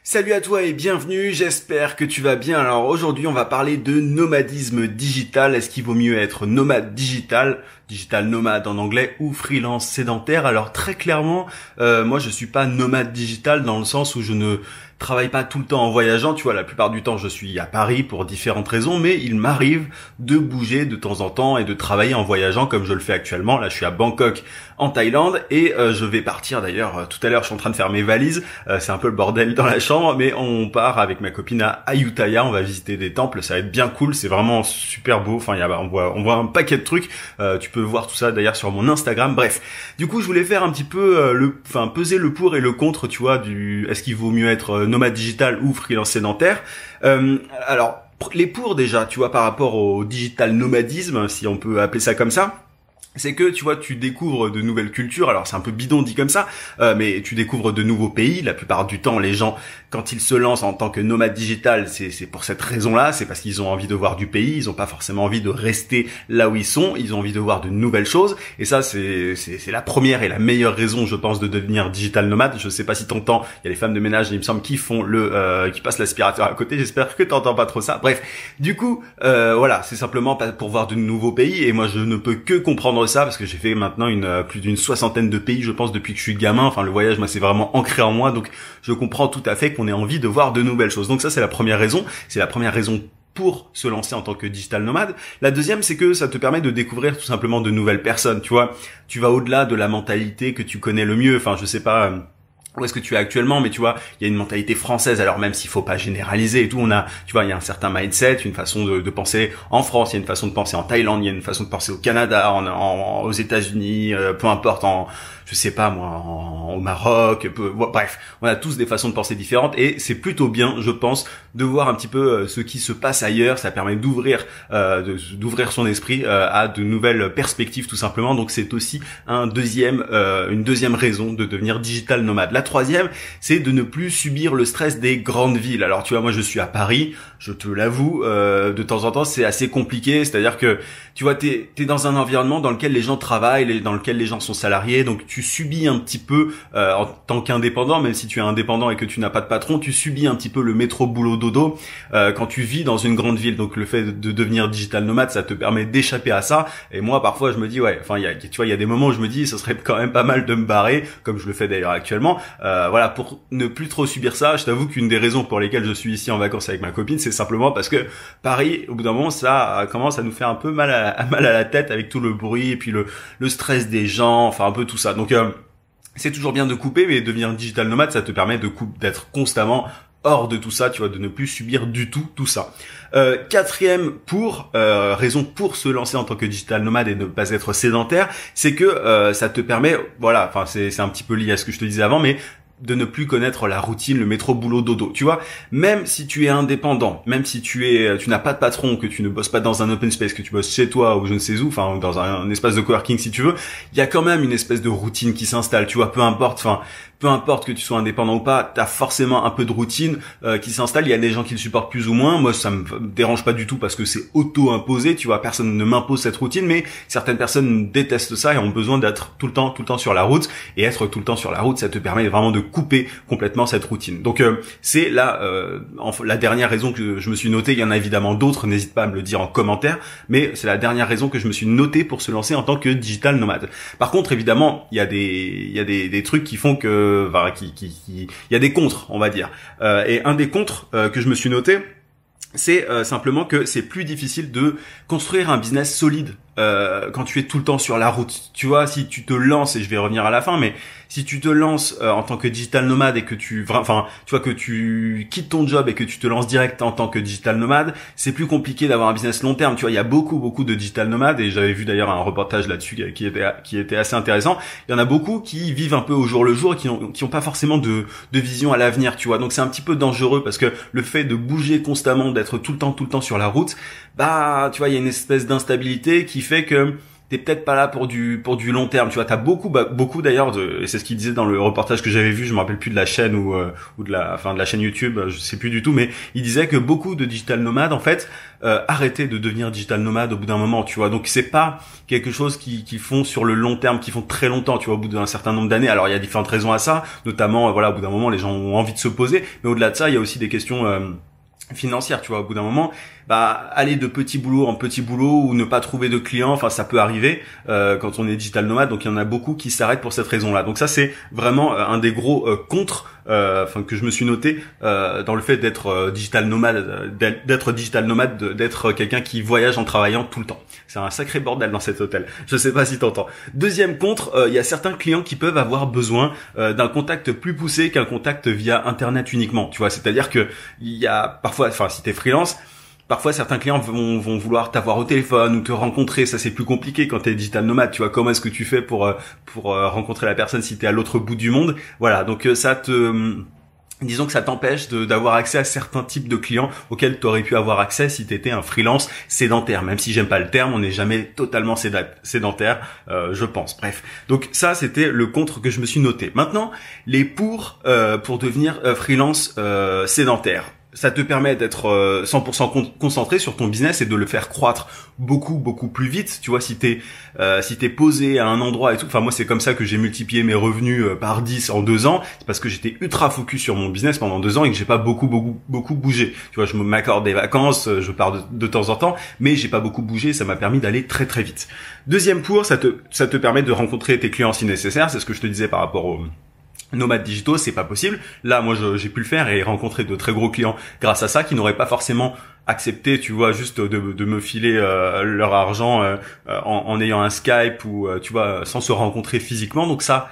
Salut à toi et bienvenue, j'espère que tu vas bien. Alors aujourd'hui on va parler de nomadisme digital. Est-ce qu'il vaut mieux être nomade digital, digital nomade en anglais, ou freelance sédentaire? Alors très clairement, moi je suis pas nomade digital dans le sens où je ne travaille pas tout le temps en voyageant. Tu vois, la plupart du temps je suis à Paris pour différentes raisons, mais il m'arrive de bouger de temps en temps et de travailler en voyageant comme je le fais actuellement. Là je suis à Bangkok en Thaïlande et je vais partir d'ailleurs tout à l'heure. Je suis en train de faire mes valises, c'est un peu le bordel dans la chambre, mais on part avec ma copine à Ayutthaya. On va visiter des temples, ça va être bien cool, c'est vraiment super beau. Enfin, on voit un paquet de trucs. Tu peux voir tout ça d'ailleurs sur mon Instagram. Bref, du coup, je voulais faire un petit peu peser le pour et le contre. Tu vois, est-ce qu'il vaut mieux être nomade digital ou freelance sédentaire? Alors, les pour déjà, tu vois, par rapport au digital nomadisme, si on peut appeler ça comme ça. C'est que, tu vois, tu découvres de nouvelles cultures. Alors, c'est un peu bidon dit comme ça, mais tu découvres de nouveaux pays. La plupart du temps, les gens, quand ils se lancent en tant que nomade digital, c'est pour cette raison-là. C'est parce qu'ils ont envie de voir du pays. Ils ont pas forcément envie de rester là où ils sont. Ils ont envie de voir de nouvelles choses. Et ça, c'est la première et la meilleure raison, je pense, de devenir digital nomade. Je sais pas si t'entends. Il y a les femmes de ménage, il me semble, qui font qui passent l'aspirateur à côté. J'espère que t'entends pas trop ça. Bref. Du coup, voilà. C'est simplement pour voir de nouveaux pays. Et moi, je ne peux que comprendre ça parce que j'ai fait maintenant plus d'une 60aine de pays, je pense, depuis que je suis gamin. Enfin, le voyage, moi, c'est vraiment ancré en moi, donc je comprends tout à fait qu'on ait envie de voir de nouvelles choses. Donc ça, c'est la première raison. C'est la première raison pour se lancer en tant que digital nomade. La deuxième, c'est que ça te permet de découvrir tout simplement de nouvelles personnes. Tu vois, tu vas au-delà de la mentalité que tu connais le mieux. Enfin, je sais pas où est-ce que tu es actuellement, mais tu vois, il y a une mentalité française. Alors même s'il faut pas généraliser et tout, tu vois, il y a un certain mindset, une façon de penser en France, il y a une façon de penser en Thaïlande, il y a une façon de penser au Canada, aux États-Unis, peu importe, je sais pas moi, au Maroc, bref, on a tous des façons de penser différentes et c'est plutôt bien, je pense, de voir un petit peu ce qui se passe ailleurs. Ça permet d'ouvrir son esprit à de nouvelles perspectives tout simplement. Donc c'est aussi une deuxième raison de devenir digital nomade. La troisième, c'est de ne plus subir le stress des grandes villes. Alors tu vois, moi je suis à Paris, je te l'avoue, de temps en temps c'est assez compliqué, c'est-à-dire que tu vois, t'es dans un environnement dans lequel les gens travaillent, dans lequel les gens sont salariés, donc tu subis un petit peu en tant qu'indépendant, même si tu es indépendant et que tu n'as pas de patron, tu subis un petit peu le métro boulot dodo quand tu vis dans une grande ville. Donc le fait de devenir digital nomade, ça te permet d'échapper à ça. Et moi parfois je me dis il y a des moments où je me dis ce serait quand même pas mal de me barrer, comme je le fais d'ailleurs actuellement. Voilà, pour ne plus trop subir ça. Je t'avoue qu'une des raisons pour lesquelles je suis ici en vacances avec ma copine, c'est simplement parce que Paris, au bout d'un moment, ça commence à nous faire un peu mal à la tête avec tout le bruit et puis le stress des gens, enfin un peu tout ça. Donc c'est toujours bien de couper, mais devenir digital nomade, ça te permet d'être constamment hors de tout ça, tu vois, de ne plus subir du tout ça. Quatrième raison pour se lancer en tant que digital nomade et ne pas être sédentaire, c'est que ça te permet, voilà, enfin c'est un petit peu lié à ce que je te disais avant, mais de ne plus connaître la routine, le métro boulot dodo. Tu vois, même si tu es indépendant, même si tu n'as pas de patron, que tu ne bosses pas dans un open space, que tu bosses chez toi ou je ne sais où, enfin dans un espace de coworking si tu veux, il y a quand même une espèce de routine qui s'installe. Tu vois, peu importe que tu sois indépendant ou pas, t'as forcément un peu de routine qui s'installe. Il y a des gens qui le supportent plus ou moins. Moi, ça me dérange pas du tout parce que c'est auto-imposé. Tu vois, personne ne m'impose cette routine, mais certaines personnes détestent ça et ont besoin d'être tout le temps sur la route. Et être tout le temps sur la route, ça te permet vraiment de couper complètement cette routine. Donc c'est la dernière raison que je me suis notée. Il y en a évidemment d'autres. N'hésite pas à me le dire en commentaire. Mais c'est la dernière raison que je me suis notée pour se lancer en tant que digital nomade. Par contre, évidemment, il y a des trucs qui font que il y a des contres, on va dire. Et un des contres que je me suis noté, c'est simplement que c'est plus difficile de construire un business solide quand tu es tout le temps sur la route. Tu vois, si tu te lances, et je vais revenir à la fin, mais si tu te lances en tant que digital nomade et que tu vois que tu quittes ton job et que tu te lances direct en tant que digital nomade, c'est plus compliqué d'avoir un business long terme. Tu vois, il y a beaucoup de digital nomades et j'avais vu d'ailleurs un reportage là-dessus qui était assez intéressant. Il y en a beaucoup qui vivent un peu au jour le jour et qui ont pas forcément de vision à l'avenir, tu vois. Donc c'est un petit peu dangereux parce que le fait de bouger constamment, d'être tout le temps sur la route, bah tu vois, il y a une espèce d'instabilité qui fait que t'es peut-être pas là pour du long terme, tu vois. T'as beaucoup d'ailleurs et c'est ce qu'il disait dans le reportage que j'avais vu, je me rappelle plus de la chaîne ou de la chaîne YouTube, je sais plus du tout, mais il disait que beaucoup de digital nomades en fait arrêtaient de devenir digital nomades au bout d'un moment, tu vois. Donc c'est pas quelque chose qui font sur le long terme, qui font très longtemps, tu vois, au bout d'un certain nombre d'années. Alors il y a différentes raisons à ça, notamment voilà, au bout d'un moment les gens ont envie de se poser, mais au-delà de ça, il y a aussi des questions financière, tu vois, au bout d'un moment, aller de petit boulot en petit boulot ou ne pas trouver de clients, enfin ça peut arriver quand on est digital nomade, donc il y en a beaucoup qui s'arrêtent pour cette raison-là. Donc ça c'est vraiment un des gros contre que je me suis noté dans le fait d'être digital nomade, d'être quelqu'un qui voyage en travaillant tout le temps. C'est un sacré bordel dans cet hôtel. Je sais pas si t'entends. Deuxième contre, il y a certains clients qui peuvent avoir besoin d'un contact plus poussé qu'un contact via internet uniquement, tu vois, c'est-à-dire que il y a parfois, enfin si t'es freelance, parfois certains clients vont vouloir t'avoir au téléphone ou te rencontrer. Ça c'est plus compliqué quand t'es digital nomade, tu vois. Comment est-ce que tu fais pour rencontrer la personne si t'es à l'autre bout du monde? Voilà, donc disons que ça t'empêche d'avoir accès à certains types de clients auxquels tu aurais pu avoir accès si tu étais un freelance sédentaire. Même si j'aime pas le terme, on n'est jamais totalement sédentaire, je pense. Bref, donc ça c'était le contre que je me suis noté. Maintenant, les pour devenir freelance sédentaire. Ça te permet d'être 100% concentré sur ton business et de le faire croître beaucoup plus vite. Tu vois, si t'es posé à un endroit et tout. Enfin, moi, c'est comme ça que j'ai multiplié mes revenus par 10 en 2 ans. C'est parce que j'étais ultra focus sur mon business pendant 2 ans et que j'ai pas beaucoup bougé. Tu vois, je m'accorde des vacances, je pars de temps en temps, mais j'ai pas beaucoup bougé. Ça m'a permis d'aller très vite. Deuxième pour, ça te permet de rencontrer tes clients si nécessaire. C'est ce que je te disais par rapport aux nomades digitaux, c'est pas possible. Là, moi, j'ai pu le faire et rencontrer de très gros clients grâce à ça, qui n'auraient pas forcément accepté, tu vois, juste de me filer leur argent en ayant un Skype ou tu vois, sans se rencontrer physiquement. Donc ça,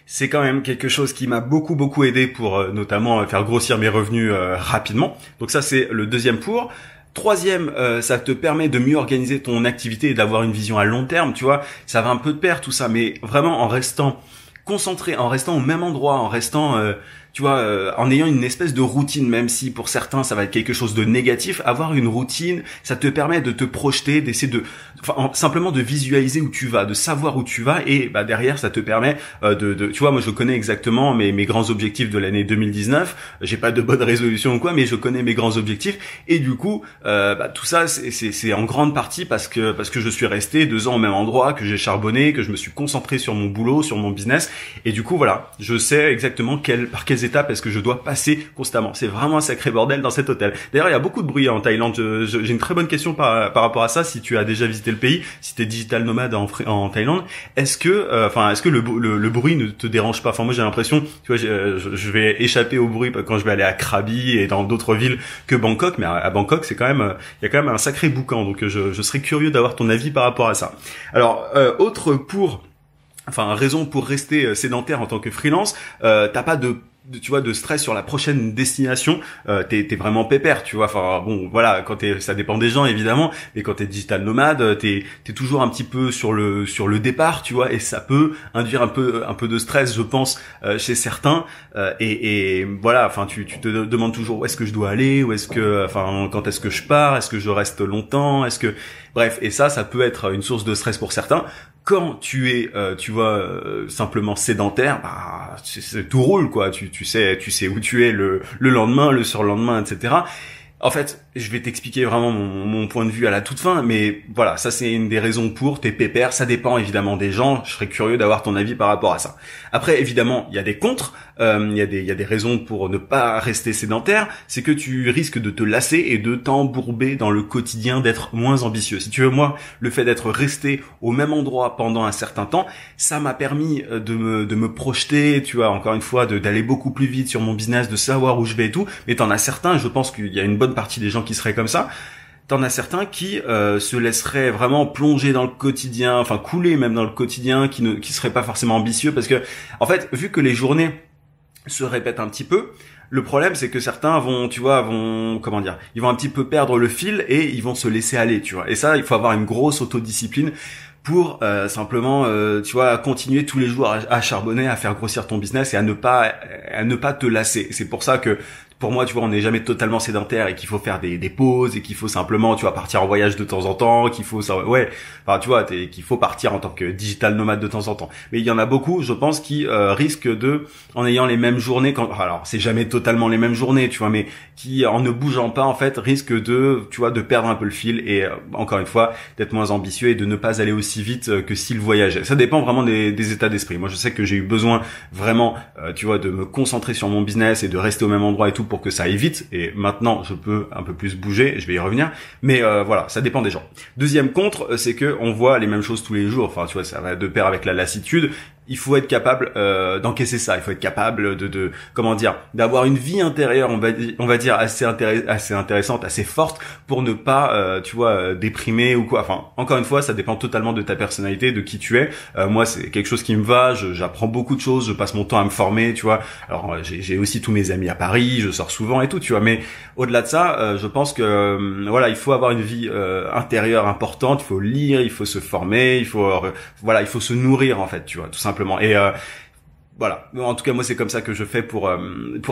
c'est quand même quelque chose qui m'a beaucoup aidé pour notamment faire grossir mes revenus rapidement. Donc ça, c'est le deuxième pour. Troisième, ça te permet de mieux organiser ton activité et d'avoir une vision à long terme, tu vois. Ça va un peu de pair tout ça, mais vraiment en restant concentré, en restant au même endroit, en restant, tu vois, en ayant une espèce de routine, même si pour certains ça va être quelque chose de négatif, avoir une routine, ça te permet de te projeter, d'essayer simplement de visualiser où tu vas, de savoir où tu vas, et derrière ça te permet tu vois, moi je connais exactement mes grands objectifs de l'année 2019. J'ai pas de bonne résolution ou quoi, mais je connais mes grands objectifs, et du coup, tout ça c'est en grande partie parce que je suis resté 2 ans au même endroit, que j'ai charbonné, que je me suis concentré sur mon boulot, sur mon business, et du coup voilà, je sais exactement par quelles étapes est-ce que je dois passer constamment. C'est vraiment un sacré bordel dans cet hôtel. D'ailleurs, il y a beaucoup de bruit en Thaïlande. J'ai une très bonne question par rapport à ça. Si tu as déjà visité le pays, si tu es digital nomade en Thaïlande, est-ce que le bruit ne te dérange pas? Enfin, moi j'ai l'impression, tu vois, je vais échapper au bruit quand je vais aller à Krabi et dans d'autres villes que Bangkok, mais à Bangkok, c'est quand même, il y a quand même un sacré boucan. Donc je serais curieux d'avoir ton avis par rapport à ça. Alors, raison pour rester sédentaire en tant que freelance, t'as pas de stress sur la prochaine destination, t'es vraiment pépère, tu vois. Enfin bon, voilà, ça dépend des gens évidemment, mais quand t'es digital nomade, t'es toujours un petit peu sur le départ, tu vois, et ça peut induire un peu de stress, je pense, chez certains. Et voilà, enfin tu te demandes toujours où est-ce que je dois aller, quand est-ce que je pars, est-ce que je reste longtemps, bref, et ça peut être une source de stress pour certains. Quand tu es, simplement sédentaire, tout roule, quoi. Tu sais où tu es le lendemain, le surlendemain, etc. En fait, je vais t'expliquer vraiment mon point de vue à la toute fin, mais voilà, ça c'est une des raisons pour tes pépères. Ça dépend évidemment des gens. Je serais curieux d'avoir ton avis par rapport à ça. Après, évidemment, il y a des contres. Il y a des raisons pour ne pas rester sédentaire. C'est que tu risques de te lasser et de t'embourber dans le quotidien, d'être moins ambitieux. Si tu veux, moi, le fait d'être resté au même endroit pendant un certain temps, ça m'a permis de me projeter, tu vois, encore une fois, d'aller beaucoup plus vite sur mon business, de savoir où je vais et tout. Mais t'en as certains, je pense qu'il y a une bonne partie des gens qui seraient comme ça. T'en as certains qui se laisseraient vraiment plonger dans le quotidien, enfin couler même dans le quotidien, qui seraient pas forcément ambitieux, parce que en fait, vu que les journées se répètent un petit peu, le problème c'est que certains vont ils vont un petit peu perdre le fil et ils vont se laisser aller, tu vois. Et ça, il faut avoir une grosse autodiscipline pour simplement tu vois continuer tous les jours à charbonner, à faire grossir ton business et à ne pas te lasser. C'est pour ça que pour moi, tu vois, on n'est jamais totalement sédentaire et qu'il faut faire des pauses et qu'il faut simplement, tu vois, partir en voyage de temps en temps, qu'il faut ça, ouais, enfin, tu vois, qu'il faut partir en tant que digital nomade de temps en temps. Mais il y en a beaucoup, je pense, qui risquent de, en ayant les mêmes journées, alors c'est jamais totalement les mêmes journées, tu vois, mais qui, en ne bougeant pas, en fait, risquent de, tu vois, de perdre un peu le fil et encore une fois, d'être moins ambitieux et de ne pas aller aussi vite que s'ils voyageaient. Ça dépend vraiment des états d'esprit. Moi, je sais que j'ai eu besoin vraiment, tu vois, de me concentrer sur mon business et de rester au même endroit et tout pour que ça aille vite, et maintenant je peux un peu plus bouger, je vais y revenir, mais voilà, ça dépend des gens. Deuxième contre, c'est que on voit les mêmes choses tous les jours, enfin tu vois, ça va de pair avec la lassitude. Il faut être capable d'encaisser ça, il faut être capable de comment dire, d'avoir une vie intérieure, on va dire assez intéressante, assez forte pour ne pas tu vois déprimer ou quoi. Enfin, encore une fois, ça dépend totalement de ta personnalité, de qui tu es. Moi, c'est quelque chose qui me va, j'apprends beaucoup de choses, je passe mon temps à me former, tu vois. Alors, j'ai aussi tous mes amis à Paris, je sors souvent et tout, tu vois, mais au-delà de ça, je pense que voilà, il faut avoir une vie intérieure importante, il faut lire, il faut se former, il faut voilà, il faut se nourrir en fait, tu vois, tout simplement. Et voilà, en tout cas moi c'est comme ça que je fais pour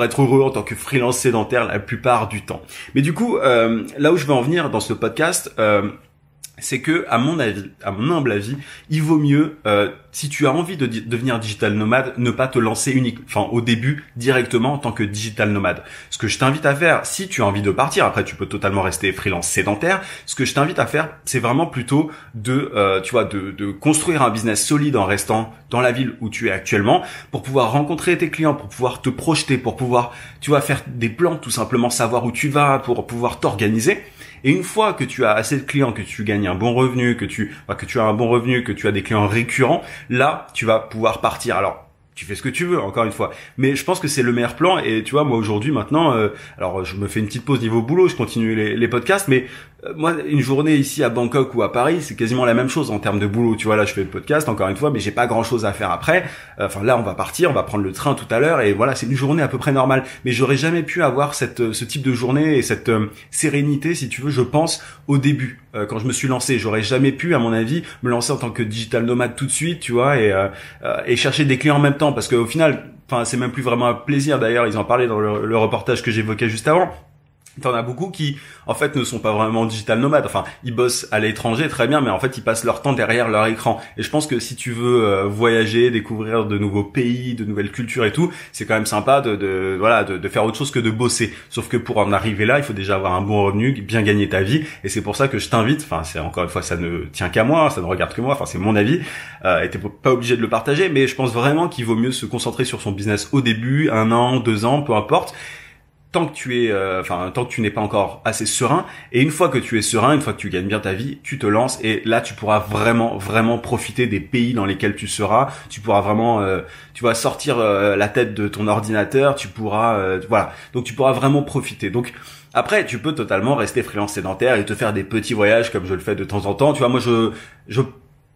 être heureux en tant que freelance sédentaire la plupart du temps. Mais du coup, là où je veux en venir dans ce podcast, c'est que, à mon avis, à mon humble avis, il vaut mieux, si tu as envie de devenir digital nomade, ne pas te lancer au début directement en tant que digital nomade. Ce que je t'invite à faire, si tu as envie de partir, après tu peux totalement rester freelance sédentaire. Ce que je t'invite à faire, c'est vraiment plutôt de construire un business solide en restant dans la ville où tu es actuellement, pour pouvoir rencontrer tes clients, pour pouvoir te projeter, pour pouvoir, tu vois, faire des plans, tout simplement savoir où tu vas, pour pouvoir t'organiser. Et une fois que tu as assez de clients, que tu gagnes un bon revenu, que tu as un bon revenu, que tu as des clients récurrents, là, tu vas pouvoir partir. Alors, tu fais ce que tu veux, encore une fois. Mais je pense que c'est le meilleur plan. Et tu vois, moi aujourd'hui, maintenant, alors je me fais une petite pause niveau boulot, je continue les podcasts, mais moi, une journée ici à Bangkok ou à Paris, c'est quasiment la même chose en termes de boulot. Tu vois, là, je fais le podcast, encore une fois, mais j'ai pas grand-chose à faire après. Enfin, là, on va partir, on va prendre le train tout à l'heure, et voilà, c'est une journée à peu près normale. Mais j'aurais jamais pu avoir ce type de journée et cette sérénité, si tu veux, je pense, au début. Quand je me suis lancé, j'aurais jamais pu, à mon avis, me lancer en tant que digital nomade tout de suite, tu vois, et chercher des clients en même temps, parce qu'au final, enfin, c'est même plus vraiment un plaisir. D'ailleurs, ils en parlaient dans le reportage que j'évoquais juste avant. T'en as beaucoup qui, en fait, ne sont pas vraiment digital nomades. Enfin, ils bossent à l'étranger, très bien, mais en fait, ils passent leur temps derrière leur écran. Et je pense que si tu veux voyager, découvrir de nouveaux pays, de nouvelles cultures et tout, c'est quand même sympa de faire autre chose que de bosser. Sauf que pour en arriver là, il faut déjà avoir un bon revenu, bien gagner ta vie. Et c'est pour ça que je t'invite, enfin, c'est encore une fois, ça ne tient qu'à moi, ça ne regarde que moi, enfin, c'est mon avis. Et t'es pas obligé de le partager, mais je pense vraiment qu'il vaut mieux se concentrer sur son business au début, 1 an, 2 ans, peu importe. Tant que tu n'es pas encore assez serein, et une fois que tu es serein, une fois que tu gagnes bien ta vie, tu te lances, et là tu pourras vraiment profiter des pays dans lesquels tu seras. Tu pourras vraiment tu vas sortir la tête de ton ordinateur, tu pourras voilà, donc tu pourras vraiment profiter. Donc après, tu peux totalement rester freelance sédentaire et te faire des petits voyages comme je le fais de temps en temps. Tu vois, moi je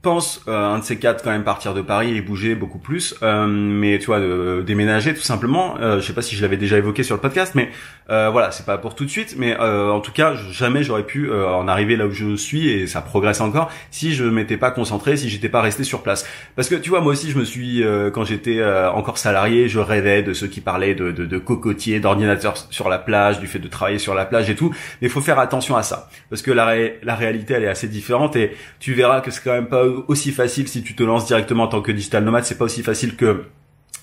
pense un de ces quatre quand même partir de Paris et bouger beaucoup plus, mais tu vois, déménager tout simplement. Je sais pas si je l'avais déjà évoqué sur le podcast, mais voilà, c'est pas pour tout de suite, mais en tout cas jamais j'aurais pu en arriver là où je suis, et ça progresse encore, si je m'étais pas concentré, si j'étais pas resté sur place. Parce que tu vois, moi aussi je me suis quand j'étais encore salarié, je rêvais de ceux qui parlaient de cocotiers, d'ordinateurs sur la plage, du fait de travailler sur la plage et tout, mais il faut faire attention à ça, parce que la réalité elle est assez différente, et tu verras que c'est quand même pas aussi facile si tu te lances directement en tant que digital nomade. C'est pas aussi facile que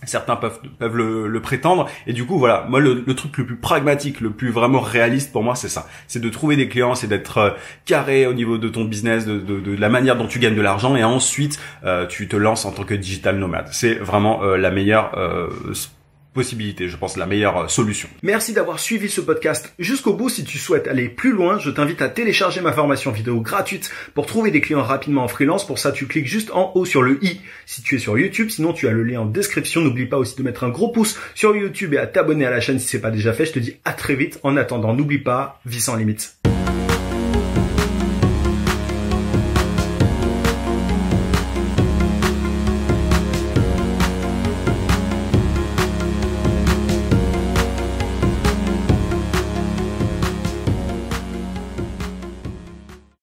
certains peuvent le prétendre. Et du coup, voilà, moi le truc le plus pragmatique, le plus vraiment réaliste pour moi, c'est ça. C'est de trouver des clients, c'est d'être carré au niveau de ton business, de la manière dont tu gagnes de l'argent, et ensuite tu te lances en tant que digital nomade. C'est vraiment la meilleure possibilité, je pense, la meilleure solution. Merci d'avoir suivi ce podcast jusqu'au bout. Si tu souhaites aller plus loin, je t'invite à télécharger ma formation vidéo gratuite pour trouver des clients rapidement en freelance. Pour ça, tu cliques juste en haut sur le i si tu es sur YouTube. Sinon, tu as le lien en description. N'oublie pas aussi de mettre un gros pouce sur YouTube et à t'abonner à la chaîne si c'est pas déjà fait. Je te dis à très vite. En attendant, n'oublie pas, vis sans limite.